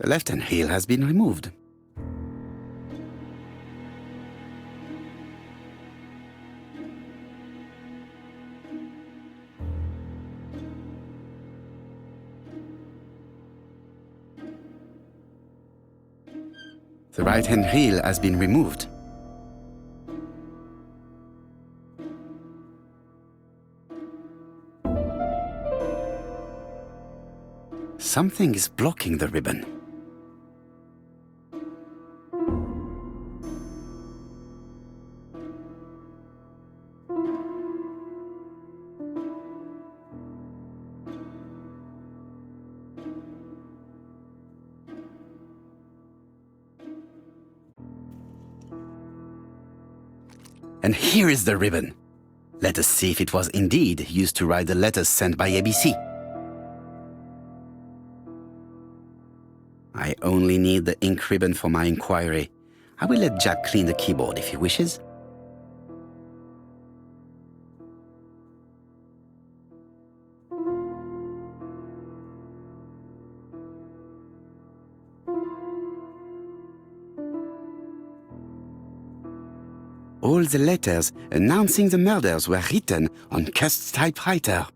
The left-hand heel has been removed. The right-hand heel has been removed. Something is blocking the ribbon. And here is the ribbon. Let us see if it was indeed used to write the letters sent by ABC. I only need the ink ribbon for my inquiry. I will let Jack clean the keyboard if he wishes. All the letters announcing the murders were written on Cust's typewriter.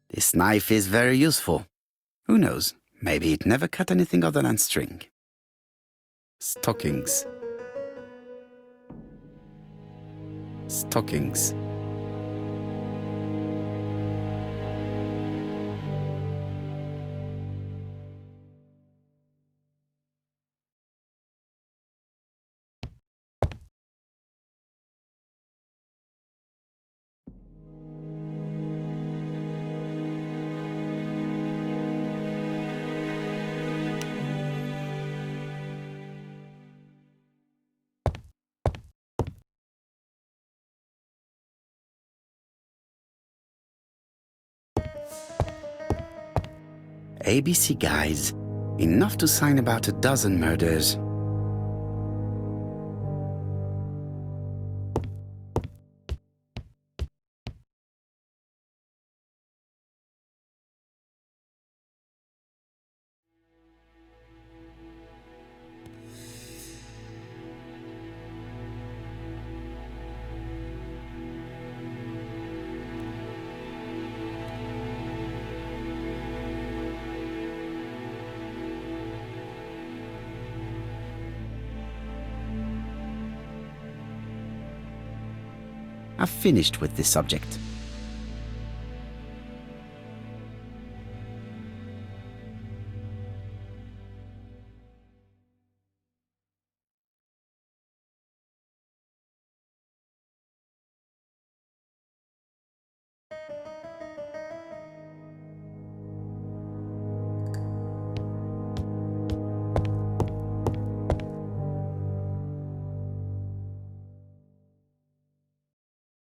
This knife is very useful. Who knows, maybe it never cut anything other than string. Stockings. Stockings. ABC guides, enough to sign about a dozen murders. I've finished with this subject.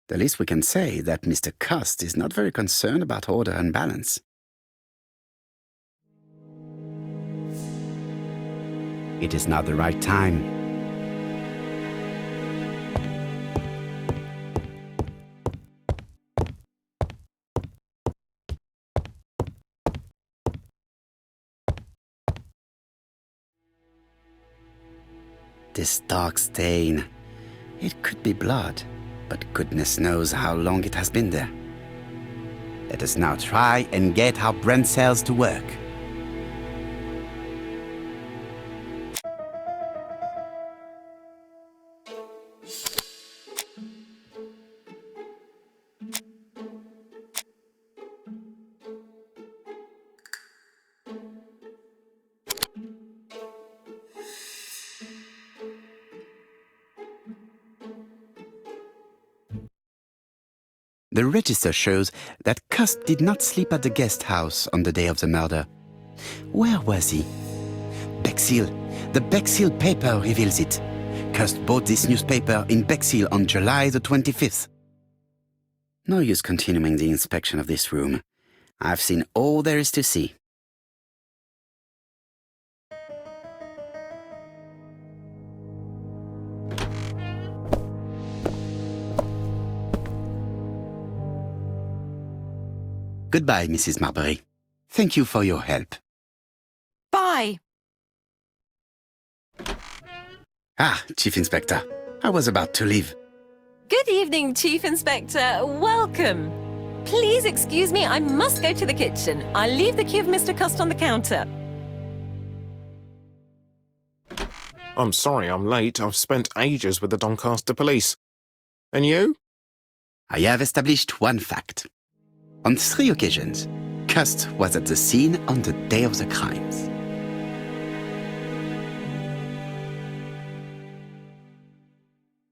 The least we can say is that Mr. Cust is not very concerned about order and balance. It is now the right time. This dark stain, it could be blood, but goodness knows how long it has been there. Let us now try and get our brain cells to work. The register shows that Cust did not sleep at the guest house on the day of the murder. Where was he? Bexhill. The Bexhill paper reveals it. Cust bought this newspaper in Bexhill on July the 25th. No use continuing the inspection of this room. I've seen all there is to see. Goodbye, Mrs. Marbury. Thank you for your help. Bye. Ah, Chief Inspector. I was about to leave. Good evening, Chief Inspector. Welcome. Please excuse me, I must go to the kitchen. I'll leave the key of Mr. Cust on the counter. I'm sorry I'm late. I've spent ages with the Doncaster police. And you? I have established one fact. On 3 occasions, Cust was at the scene on the day of the crimes.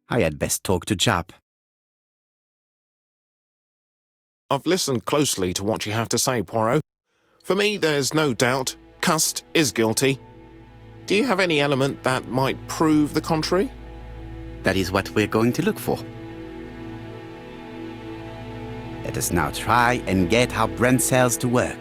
I had best talk to Jap. I've listened closely to what you have to say, Poirot. For me, there's no doubt Cust is guilty. Do you have any element that might prove the contrary? That is what we're going to look for. Let us now try and get our brain cells to work.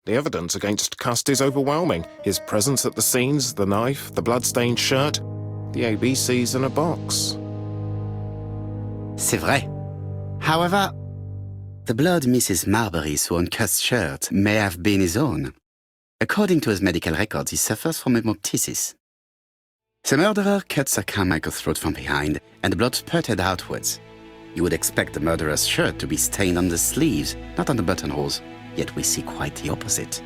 The evidence against Cust is overwhelming. His presence at the scenes, the knife, the blood-stained shirt, the ABCs in a box. C'est vrai. However, the blood Mrs. Marbury saw on Cust's shirt may have been his own. According to his medical records, he suffers from hemoptysis. The murderer cut Sir Carmichael's throat from behind, and the blood spurted outwards. You would expect the murderer's shirt to be stained on the sleeves, not on the buttonholes, yet we see quite the opposite.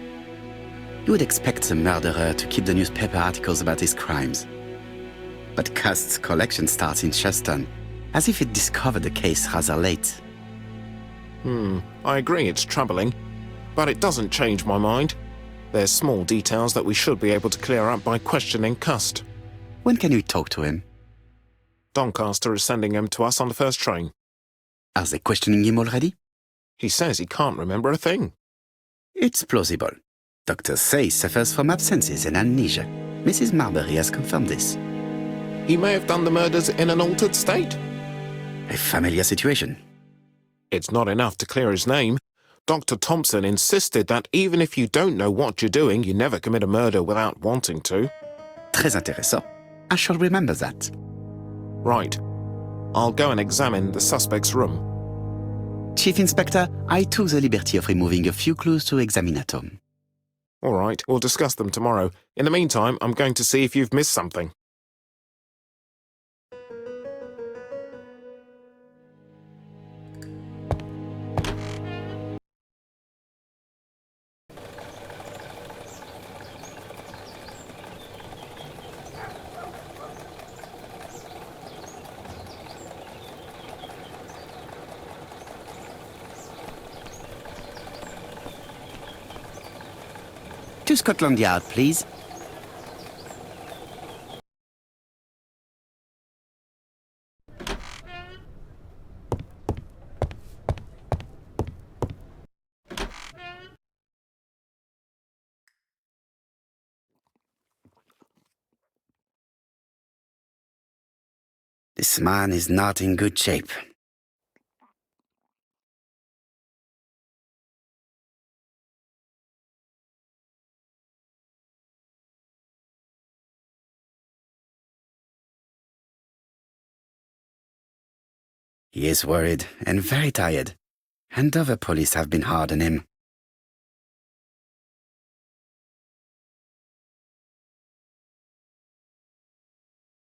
You would expect the murderer to keep the newspaper articles about his crimes. But Cust's collection starts in Shuston, as if it discovered the case rather late. I agree it's troubling, but it doesn't change my mind. There's small details that we should be able to clear up by questioning Cust. When can we talk to him? Doncaster is sending him to us on the first train. Are they questioning him already? He says he can't remember a thing. It's plausible. Doctors say he suffers from absences and amnesia. Mrs. Marbury has confirmed this. He may have done the murders in an altered state. A familiar situation. It's not enough to clear his name. Dr. Thompson insisted that even if you don't know what you're doing, you never commit a murder without wanting to. Très intéressant. I shall remember that. Right. I'll go and examine the suspect's room. Chief Inspector, I took the liberty of removing a few clues to examinatum. All right, we'll discuss them tomorrow. In the meantime, I'm going to see if you've missed something. To Scotland Yard, please. This man is not in good shape. He is worried and very tired, and other police have been hard on him.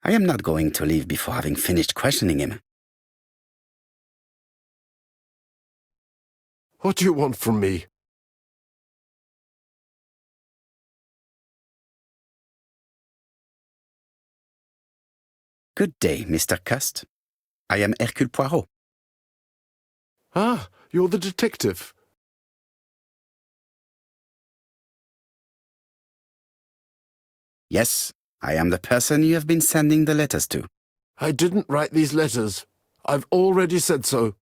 I am not going to leave before having finished questioning him. What do you want from me? Good day, Mr. Cust. I am Hercule Poirot. Ah, you're the detective. Yes, I am the person you have been sending the letters to. I didn't write these letters. I've already said so.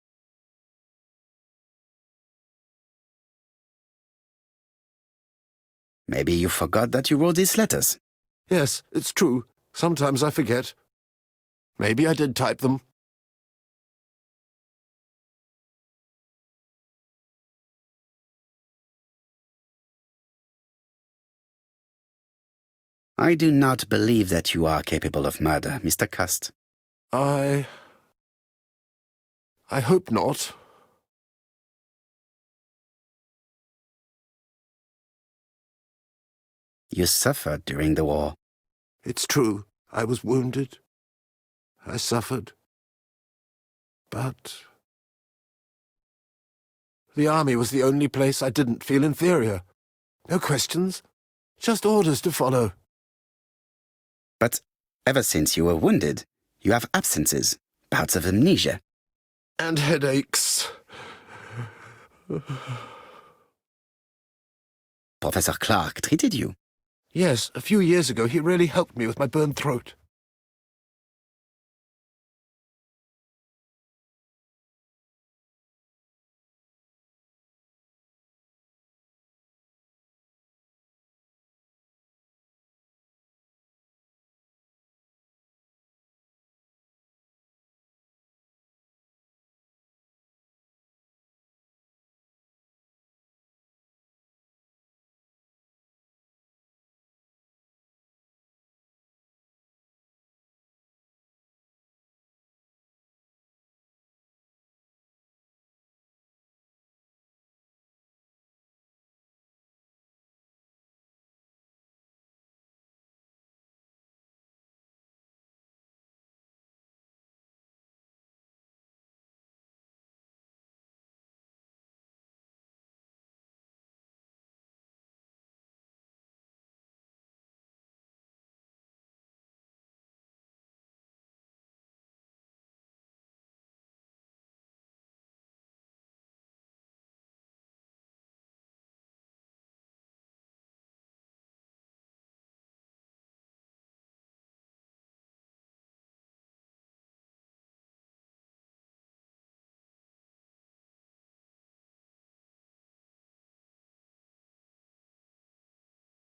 Maybe you forgot that you wrote these letters. Yes, it's true. Sometimes I forget. Maybe I did type them. I do not believe that you are capable of murder, Mr. Cust. I hope not. You suffered during the war. It's true. I was wounded. I suffered. But the army was the only place I didn't feel inferior. No questions. Just orders to follow. But ever since you were wounded, you have absences, bouts of amnesia. And headaches. Professor Clark treated you. Yes, a few years ago he really helped me with my burned throat.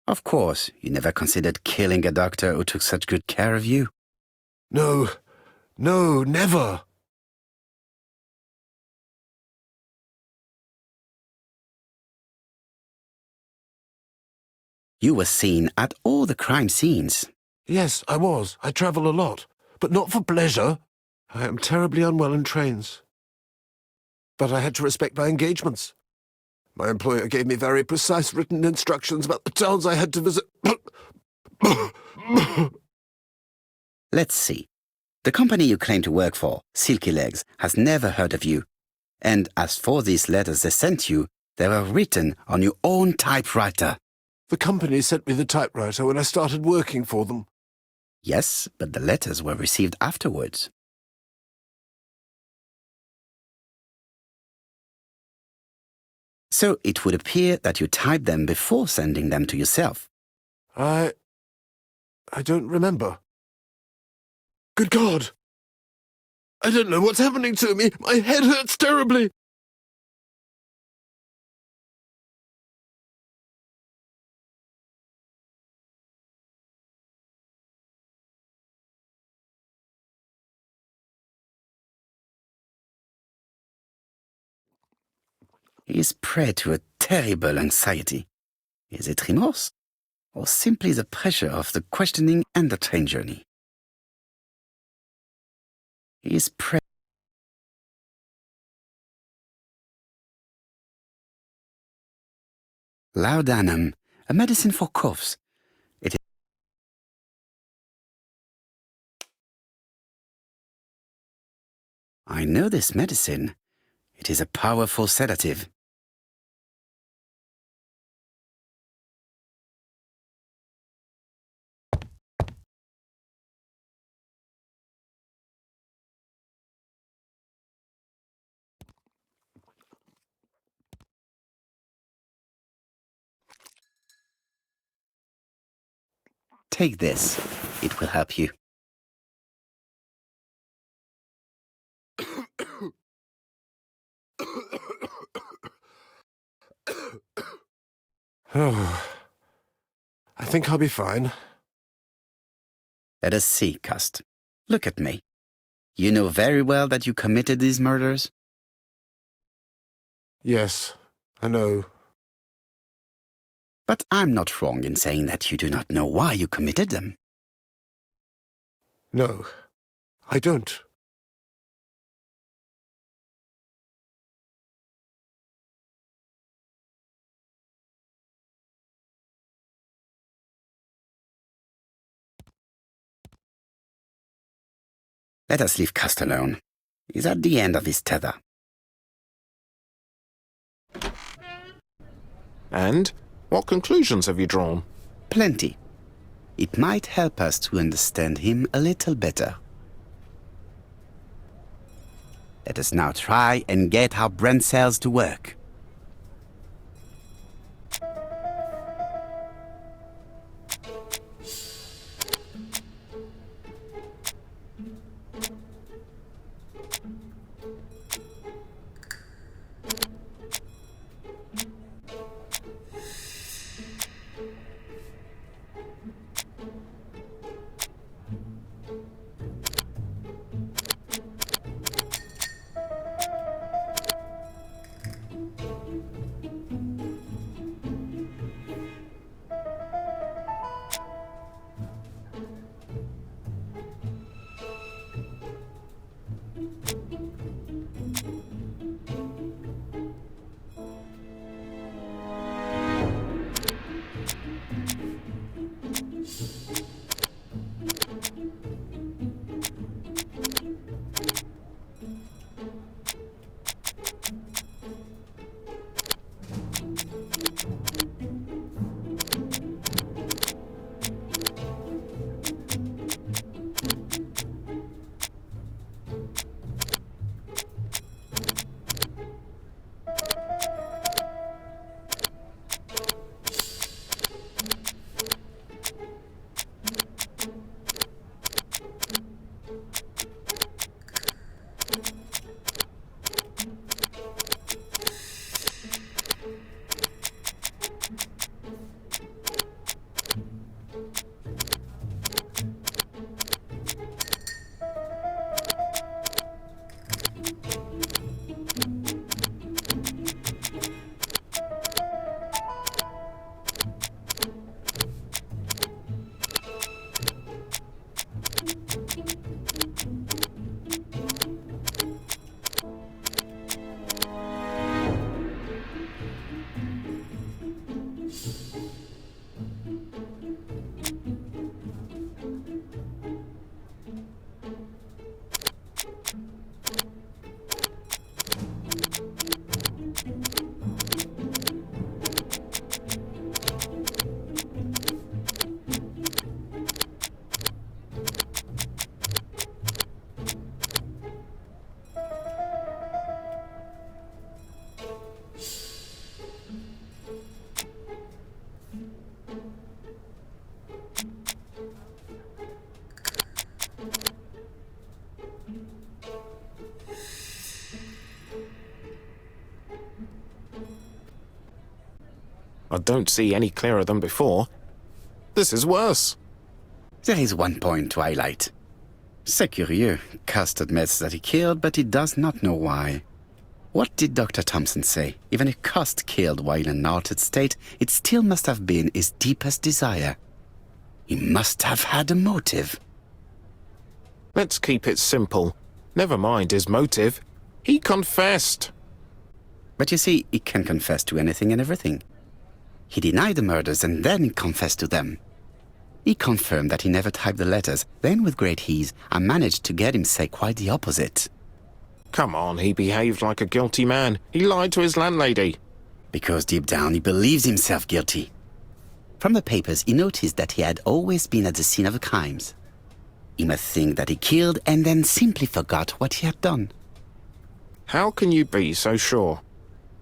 Of course, you never considered killing a doctor who took such good care of you. No, no, never. You were seen at all the crime scenes. Yes, I was. I travel a lot, but not for pleasure. I am terribly unwell in trains. But I had to respect my engagements. My employer gave me very precise written instructions about the towns I had to visit. Let's see. The company you claim to work for, Silky Legs, has never heard of you. And as for these letters they sent you, they were written on your own typewriter. The company sent me the typewriter when I started working for them. Yes, but the letters were received afterwards. So it would appear that you typed them before sending them to yourself. I don't remember. Good God! I don't know what's happening to me. My head hurts terribly. He is prey to a terrible anxiety. Is it remorse? Or simply the pressure of the questioning and the train journey? He is prey. Laudanum, a medicine for coughs. It is. I know this medicine. It is a powerful sedative. Take this. It will help you. Oh, I think I'll be fine. Let us see, Cust. Look at me. You know very well that you committed these murders? Yes, I know. But I'm not wrong in saying that you do not know why you committed them. No, I don't. Let us leave Cust alone. He's at the end of his tether. And what conclusions have you drawn? Plenty. It might help us to understand him a little better. Let us now try and get our brain cells to work. I don't see any clearer than before. This is worse. There is one point to highlight. C'est curieux. Cust admits that he killed, but he does not know why. What did Dr. Thompson say? Even if Cust killed while in an altered state, it still must have been his deepest desire. He must have had a motive. Let's keep it simple. Never mind his motive. He confessed. But you see, he can confess to anything and everything. He denied the murders and then confessed to them. He confirmed that he never typed the letters. Then, with great ease, I managed to get him say quite the opposite. Come on, he behaved like a guilty man. He lied to his landlady. Because deep down he believes himself guilty. From the papers, he noticed that he had always been at the scene of the crimes. He must think that he killed and then simply forgot what he had done. How can you be so sure?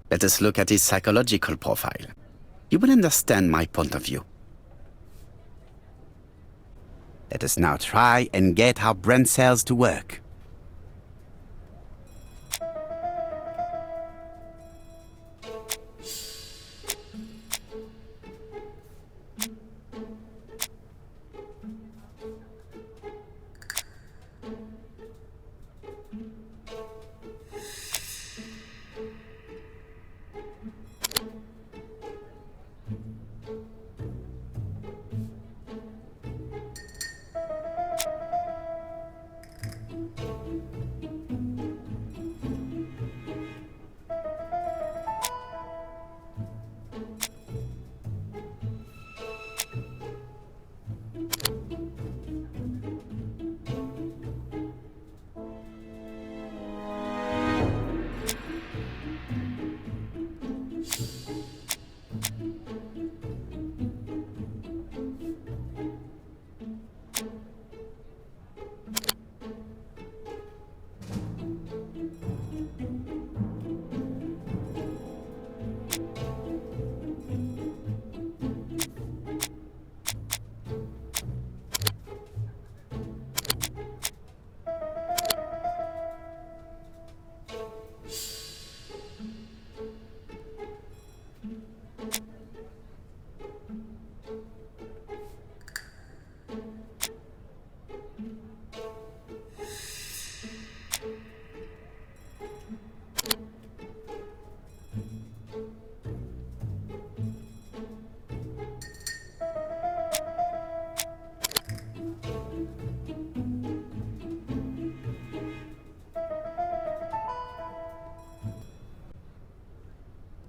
Let us look at his psychological profile. You will understand my point of view. Let us now try and get our brain cells to work.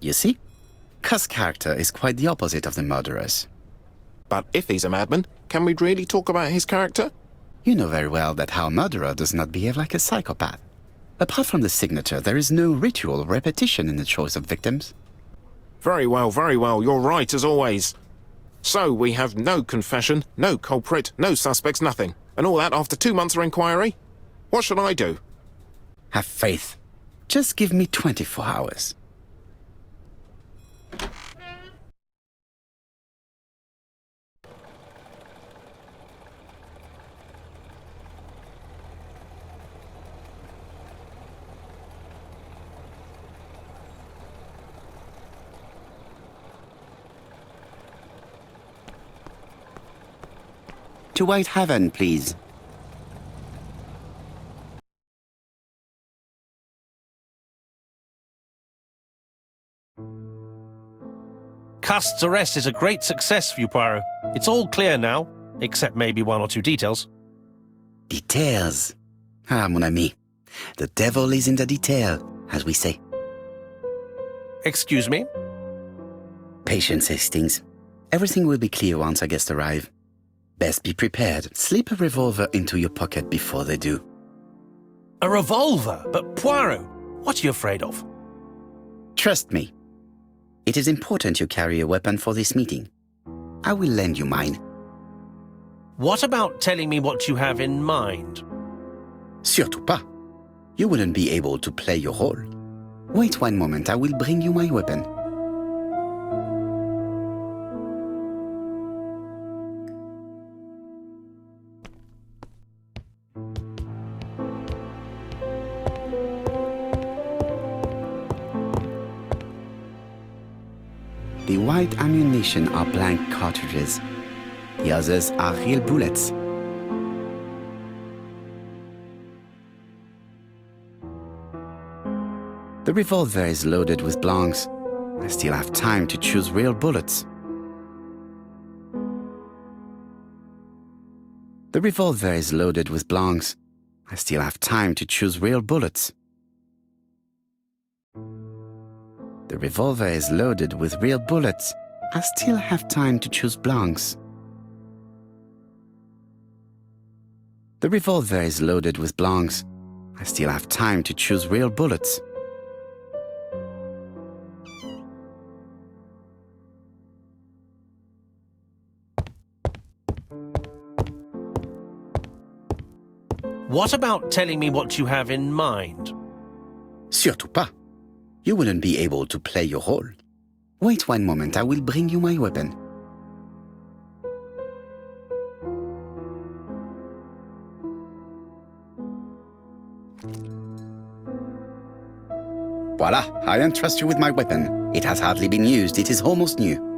You see, Cust's character is quite the opposite of the murderer's. But if he's a madman, can we really talk about his character? You know very well that our murderer does not behave like a psychopath. Apart from the signature, there is no ritual or repetition in the choice of victims. Very well, you're right as always. So we have no confession, no culprit, no suspects, nothing. And all that after 2 months of inquiry? What should I do? Have faith. Just give me 24 hours. To Whitehaven, please. Cust's arrest is a great success for you, Poirot. It's all clear now, except maybe 1 or 2 details. Details. Ah, mon ami. The devil is in the detail, as we say. Excuse me? Patience, Hastings. Everything will be clear once our guests arrive. Best be prepared. Slip a revolver into your pocket before they do. A revolver? But Poirot, what are you afraid of? Trust me. It is important you carry a weapon for this meeting. I will lend you mine. What about telling me what you have in mind? Surtout pas. You wouldn't be able to play your role. Wait 1 moment, I will bring you my weapon. The white ammunition are blank cartridges. The others are real bullets. The revolver is loaded with blanks. I still have time to choose real bullets. The revolver is loaded with blanks. I still have time to choose real bullets. The revolver is loaded with real bullets. I still have time to choose blanks. The revolver is loaded with blanks. I still have time to choose real bullets. What about telling me what you have in mind? Surtout pas. You wouldn't be able to play your role. Wait one moment, I will bring you my weapon. Voila, I entrust you with my weapon. It has hardly been used, it is almost new.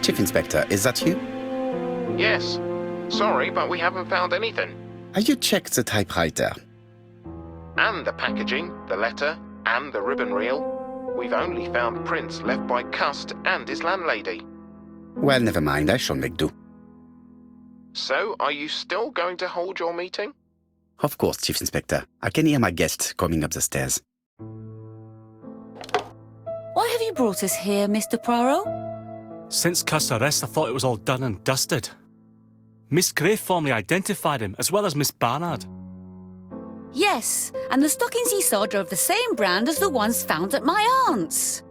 Chief Inspector, is that you? Yes. Sorry, but we haven't found anything. Have you checked the typewriter? And the packaging, the letter, and the ribbon reel. We've only found prints left by Cust and his landlady. Well, never mind, I shall make do. So, are you still going to hold your meeting? Of course, Chief Inspector. I can hear my guest coming up the stairs. Why have you brought us here, Mr. Poirot? Since Cust's arrest, I thought it was all done and dusted. Miss Gray formally identified him, as well as Miss Barnard. Yes, and the stockings he saw drove the same brand as the ones found at my aunt's.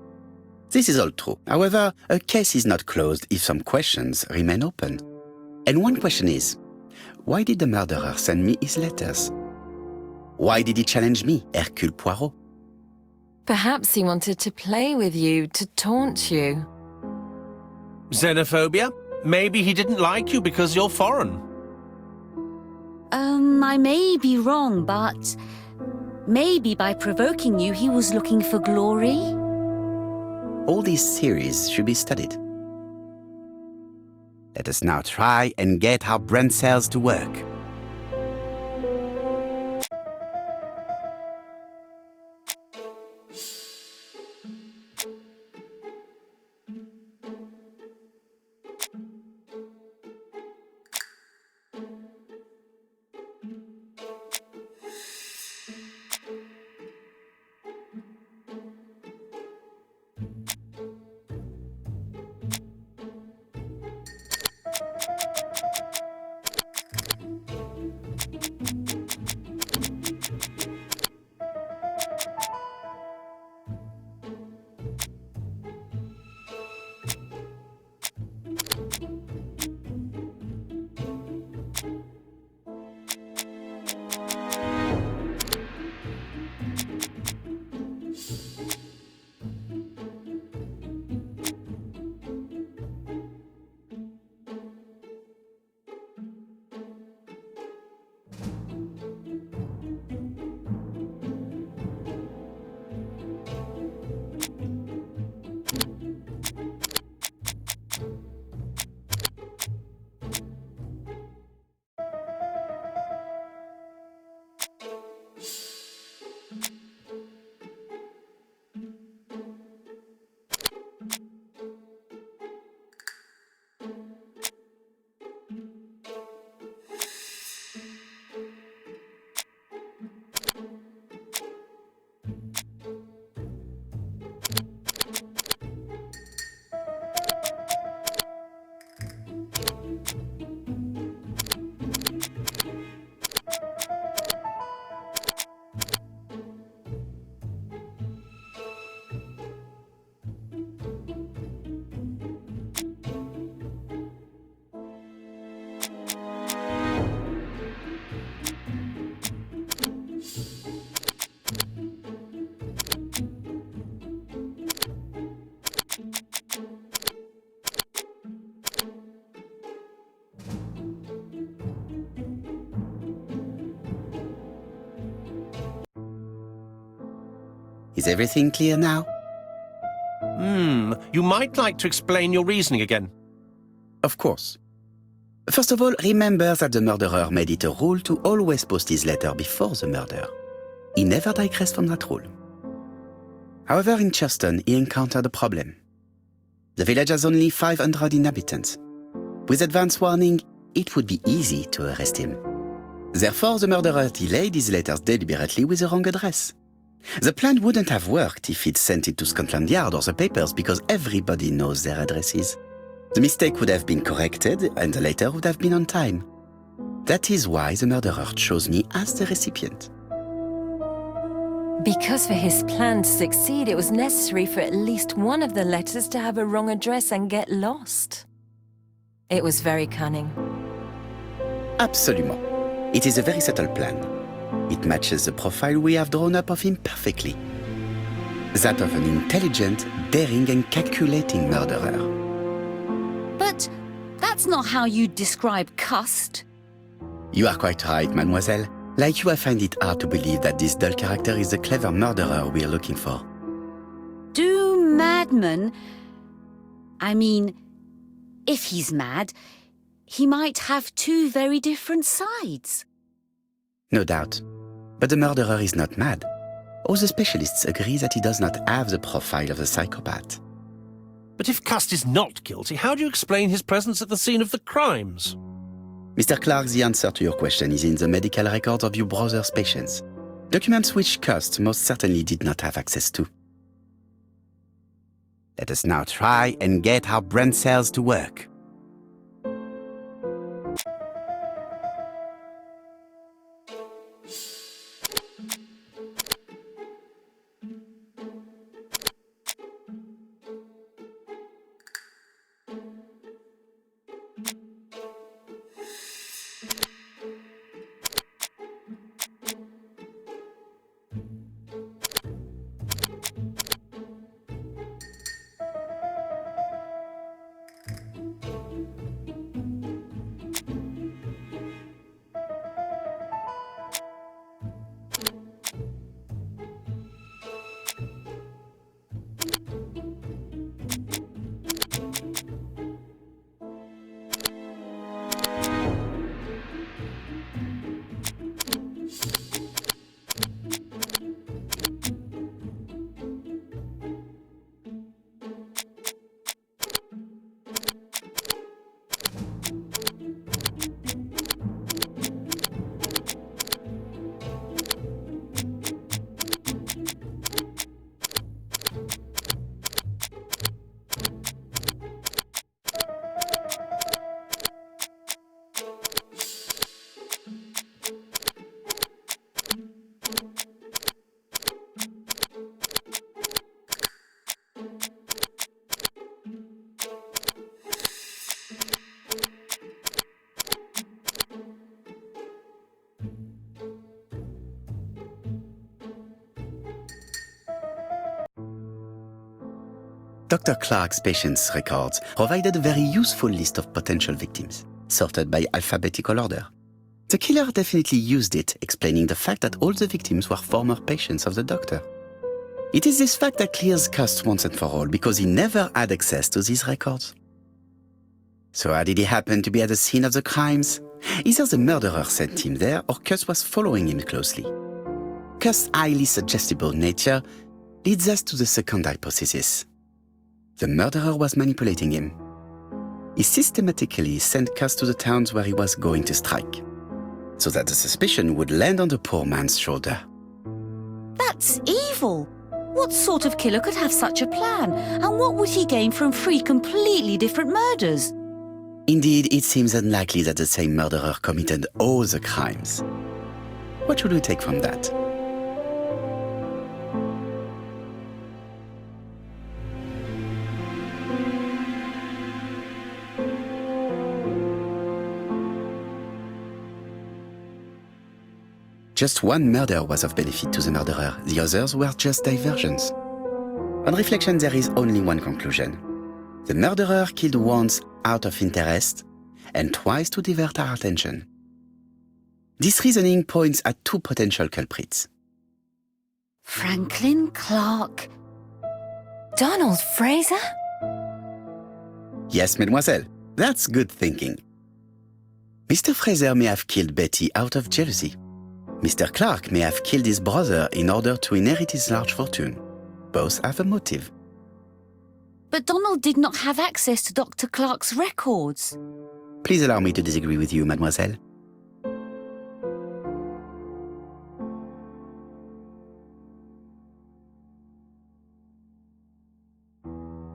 This is all true. However, a case is not closed if some questions remain open. And one question is, why did the murderer send me his letters? Why did he challenge me, Hercule Poirot? Perhaps he wanted to play with you, to taunt you. Xenophobia? Maybe he didn't like you because you're foreign. I may be wrong, but maybe by provoking you, he was looking for glory? All these theories should be studied. Let us now try and get our brain cells to work. Is everything clear now? You might like to explain your reasoning again. Of course. First of all, remember that the murderer made it a rule to always post his letter before the murder. He never digressed from that rule. However, in Churston, he encountered a problem. The village has only 500 inhabitants. With advance warning, it would be easy to arrest him. Therefore, the murderer delayed his letters deliberately with the wrong address. The plan wouldn't have worked if he'd sent it to Scotland Yard or the papers because everybody knows their addresses. The mistake would have been corrected and the letter would have been on time. That is why the murderer chose me as the recipient. Because for his plan to succeed, it was necessary for at least one of the letters to have a wrong address and get lost. It was very cunning. Absolument. It is a very subtle plan. It matches the profile we have drawn up of him perfectly. That of an intelligent, daring and calculating murderer. But that's not how you describe Cust. You are quite right, mademoiselle. Like you, I find it hard to believe that this dull character is the clever murderer we are looking for. Do madmen... I mean, if he's mad, he might have two very different sides. No doubt. But the murderer is not mad. All the specialists agree that he does not have the profile of a psychopath. But if Cust is not guilty, how do you explain his presence at the scene of the crimes? Mr. Clark, the answer to your question is in the medical records of your brother's patients. Documents which Cust most certainly did not have access to. Let us now try and get our brain cells to work. Dr. Clark's patients' records provided a very useful list of potential victims, sorted by alphabetical order. The killer definitely used it, explaining the fact that all the victims were former patients of the doctor. It is this fact that clears Cust once and for all, because he never had access to these records. So how did he happen to be at the scene of the crimes? Either the murderer sent him there, or Cust was following him closely. Cust's highly suggestible nature leads us to the second hypothesis. The murderer was manipulating him. He systematically sent Cust to the towns where he was going to strike, so that the suspicion would land on the poor man's shoulder. That's evil. What sort of killer could have such a plan? And what would he gain from 3 completely different murders? Indeed, it seems unlikely that the same murderer committed all the crimes. What should we take from that? Just one murder was of benefit to the murderer, the others were just diversions. On reflection, there is only one conclusion. The murderer killed once out of interest, and twice to divert our attention. This reasoning points at 2 potential culprits. Franklin Clark. Donald Fraser? Yes, mademoiselle. That's good thinking. Mr. Fraser may have killed Betty out of jealousy. Mr. Clark may have killed his brother in order to inherit his large fortune. Both have a motive. But Donald did not have access to Dr. Clark's records. Please allow me to disagree with you, mademoiselle.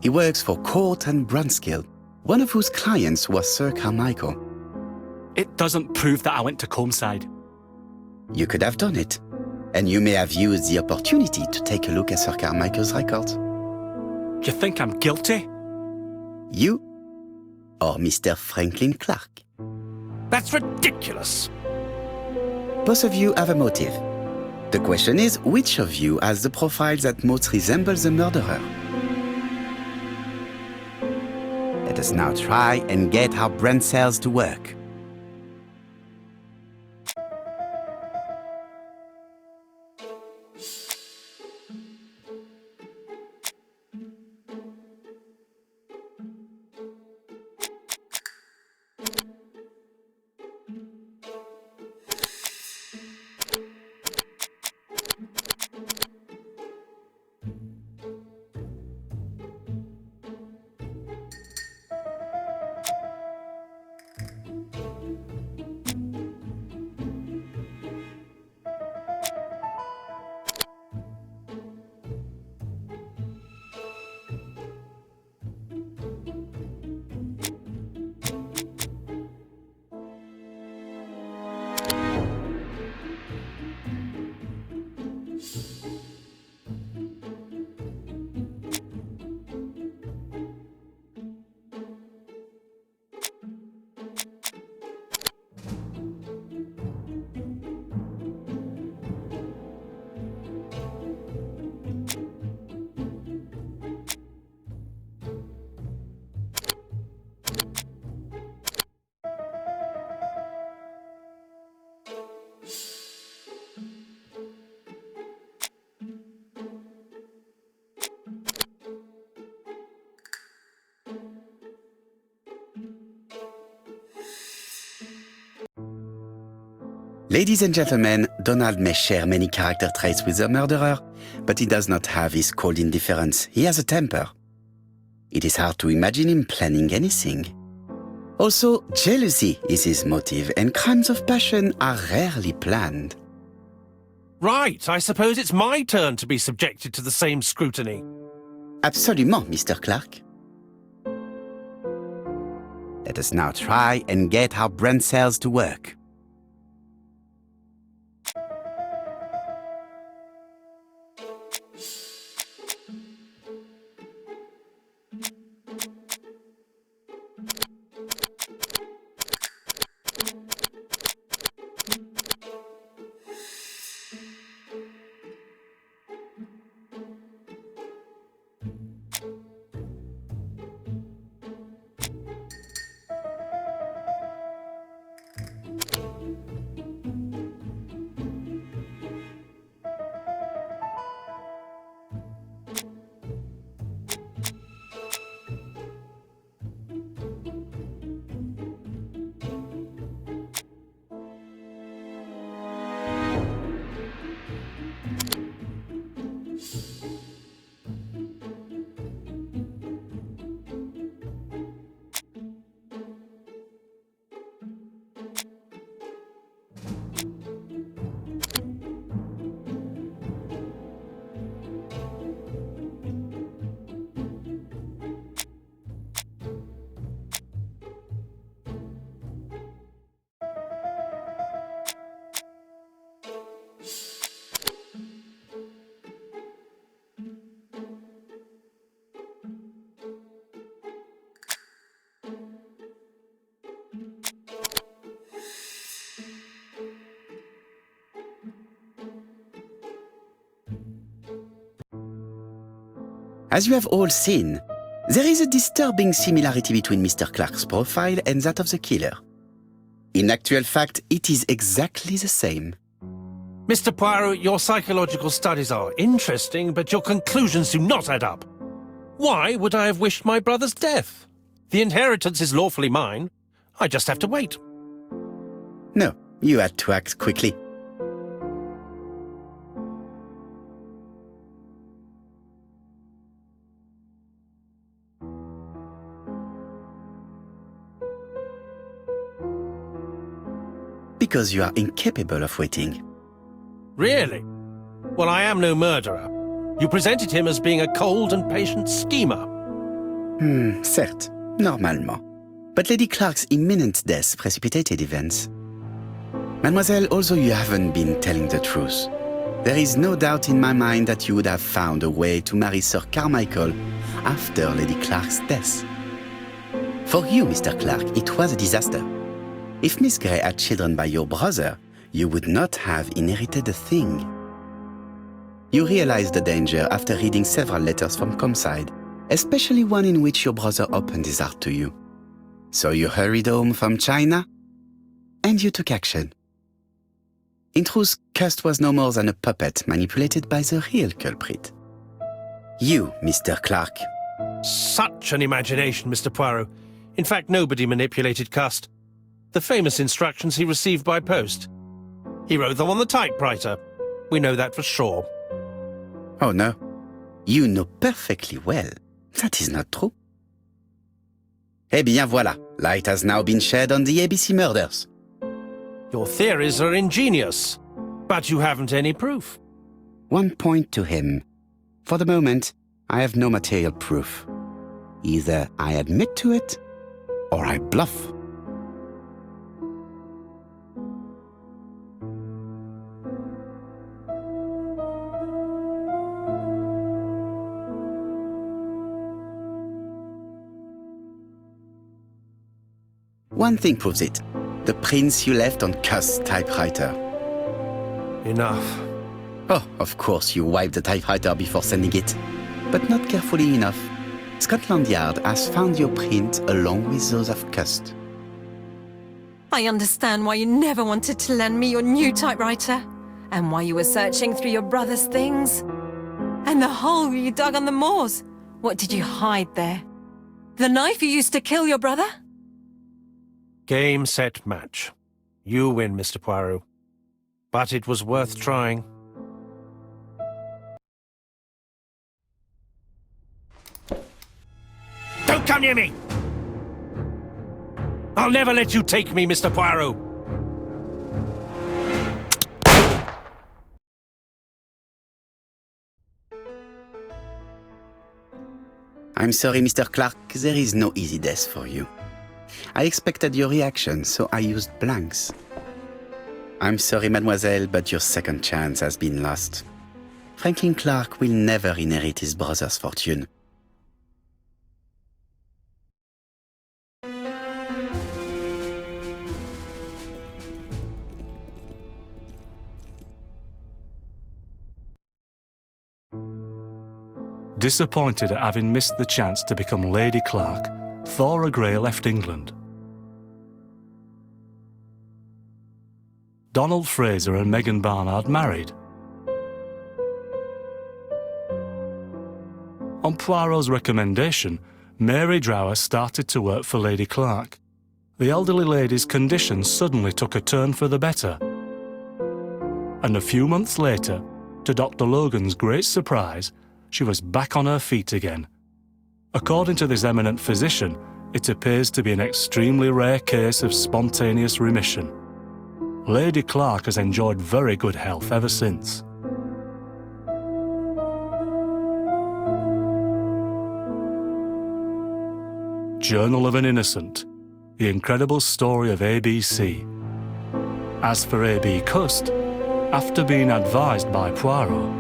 He works for Court and Brunskill, one of whose clients was Sir Carmichael. It doesn't prove that I went to Comeside. You could have done it, and you may have used the opportunity to take a look at Sir Carmichael's records. You think I'm guilty? You or Mr. Franklin Clark? That's ridiculous. Both of you have a motive. The question is, which of you has the profile that most resembles the murderer? Let us now try and get our brain cells to work. Ladies and gentlemen, Donald may share many character traits with the murderer, but he does not have his cold indifference. He has a temper. It is hard to imagine him planning anything. Also, jealousy is his motive, and crimes of passion are rarely planned. Right, I suppose it's my turn to be subjected to the same scrutiny. Absolument, Mr. Clark. Let us now try and get our brain cells to work. As you have all seen, there is a disturbing similarity between Mr. Clark's profile and that of the killer. In actual fact, it is exactly the same. Mr. Poirot, your psychological studies are interesting, but your conclusions do not add up. Why would I have wished my brother's death? The inheritance is lawfully mine. I just have to wait. No, you had to act quickly. Because you are incapable of waiting. Really? Well, I am no murderer. You presented him as being a cold and patient schemer. Certes, normalement. But Lady Clark's imminent death precipitated events. Mademoiselle, although you haven't been telling the truth, there is no doubt in my mind that you would have found a way to marry Sir Carmichael after Lady Clark's death. For you, Mr. Clark, it was a disaster. If Miss Grey had children by your brother, you would not have inherited a thing. You realized the danger after reading several letters from Comside, especially one in which your brother opened his heart to you. So you hurried home from China, and you took action. In truth, Cust was no more than a puppet manipulated by the real culprit. You, Mr. Clark. Such an imagination, Mr. Poirot. In fact, nobody manipulated Cust. The famous instructions he received by post. He wrote them on the typewriter. We know that for sure. Oh no, you know perfectly well. That is not true. Eh bien voilà, light has now been shed on the ABC murders. Your theories are ingenious, but you haven't any proof. One point to him. For the moment, I have no material proof. Either I admit to it, or I bluff. One thing proves it. The prints you left on Cust's typewriter. Enough. Oh, of course you wiped the typewriter before sending it. But not carefully enough. Scotland Yard has found your print along with those of Cust. I understand why you never wanted to lend me your new typewriter, and why you were searching through your brother's things. And the hole you dug on the moors. What did you hide there? The knife you used to kill your brother? Game, set, match. You win, Mr. Poirot. But it was worth trying. Don't come near me! I'll never let you take me, Mr. Poirot! I'm sorry, Mr. Clark, there is no easy death for you. I expected your reaction, so I used blanks. I'm sorry, mademoiselle, but your second chance has been lost. Franklin Clark will never inherit his brother's fortune. Disappointed at having missed the chance to become Lady Clark, Thora Grey left England. Donald Fraser and Megan Barnard married. On Poirot's recommendation, Mary Drower started to work for Lady Clark. The elderly lady's condition suddenly took a turn for the better. And a few months later, to Dr. Logan's great surprise, she was back on her feet again. According to this eminent physician, it appears to be an extremely rare case of spontaneous remission. Lady Clark has enjoyed very good health ever since. Journal of an Innocent, the incredible story of ABC. As for A.B. Cust, after being advised by Poirot,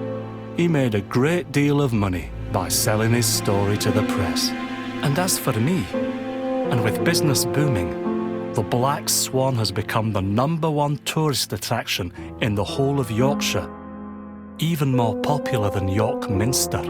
he made a great deal of money by selling his story to the press. And as for me, and with business booming, the Black Swan has become the #1 tourist attraction in the whole of Yorkshire, even more popular than York Minster.